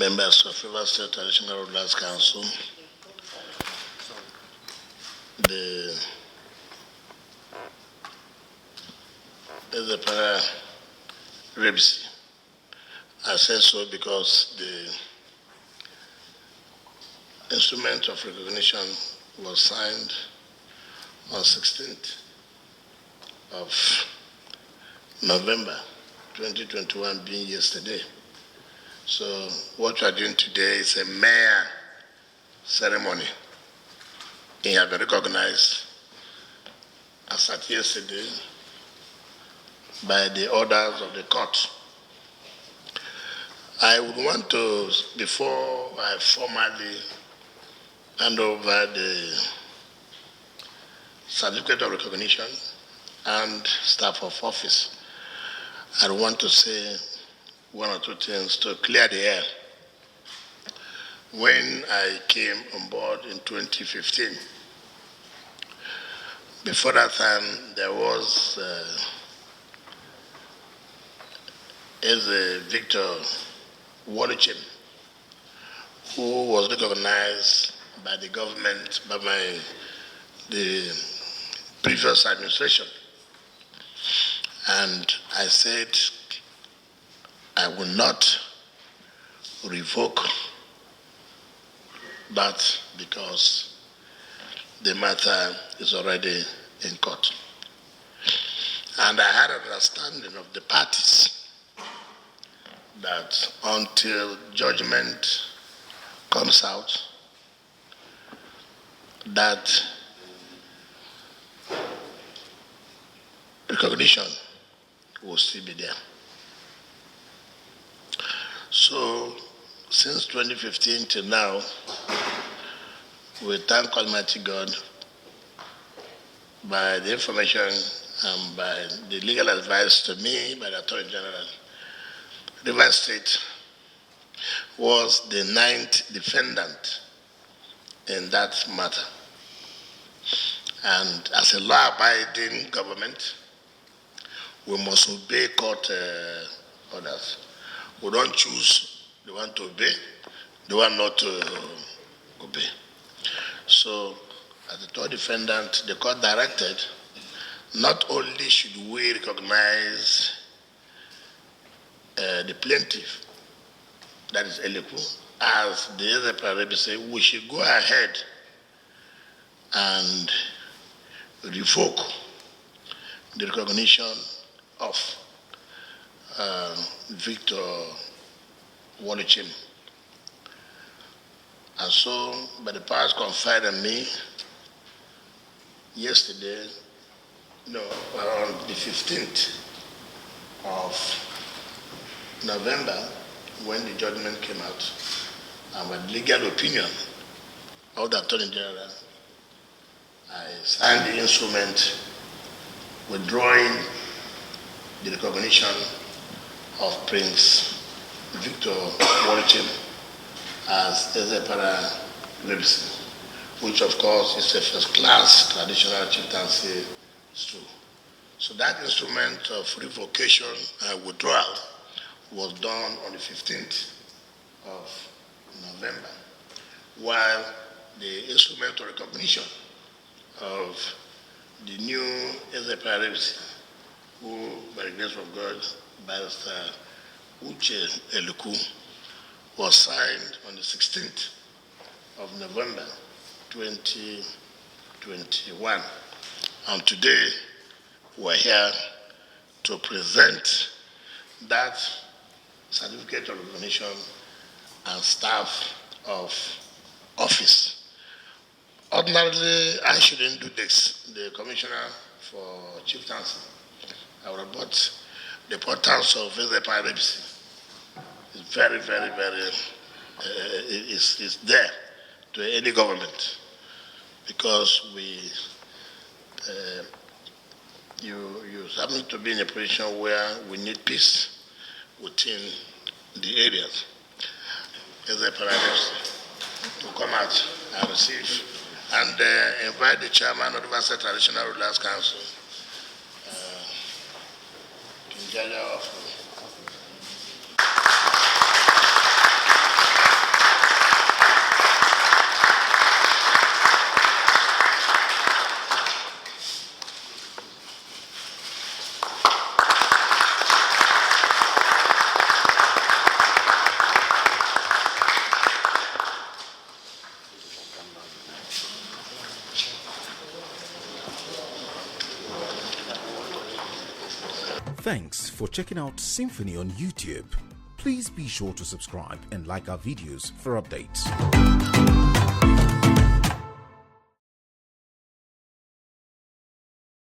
members of Rivers State Traditional Rulers Council, the Eze Epara Rebisi. I say so because the instrument of recognition was signed on 16th of November 2021, being yesterday. So what we are doing today is a mere ceremony. It has been recognized as at yesterday by the orders of the court. I would want to, before I formally hand over the certificate of recognition and staff of office, I want to say one or two things to clear the air. When I came on board in 2015, before that time, there was Eze Woluchem, who was recognized by the government, by the previous administration. And I said, I will not revoke that because the matter is already in court. And I had an understanding of the parties that until judgment comes out, that recognition will still be there. So, since 2015 till now, we thank Almighty God by the information and by the legal advice to me by the Attorney General. Rivers State was the 9th defendant in that matter. And as a law-abiding government, we must obey court orders. We don't choose the one to obey, the one not to obey. So, as the third defendant, the court directed, not only should we recognize the plaintiff, that is Elikwu, as the Eze Epara Rebisi, we should go ahead and revoke the recognition of Victor Woluchem. And so, by the powers conferred on me, yesterday, around the 15th of November, when the judgment came out, and with legal opinion of the Attorney General, I signed the instrument withdrawing the recognition of Prince Victor Woluchem as Eze Epara Rebisi, which of course is a first-class traditional chieftaincy stool. So that instrument of revocation and withdrawal was done on the 15th of November, while the instrument of recognition of the new Eze Epara Rebisi, who, by the grace of God, Barrister Elikwu, was signed on the 16th of November 2021. And today, we're here to present that certificate of recognition and staff of office. Ordinarily, I shouldn't do this. The Commissioner for Chieftaincy, I would have brought the importance of Eze Epara Rebisi. It's very, very, very, it's there to any government, because you happen to be in a position where we need peace within the areas. Eze Epara Rebisi to come out and receive and invite the chairman of the Rivers State Traditional Rulers Council, Thanks for checking out SYMFONI on YouTube. Please be sure to subscribe and like our videos for updates.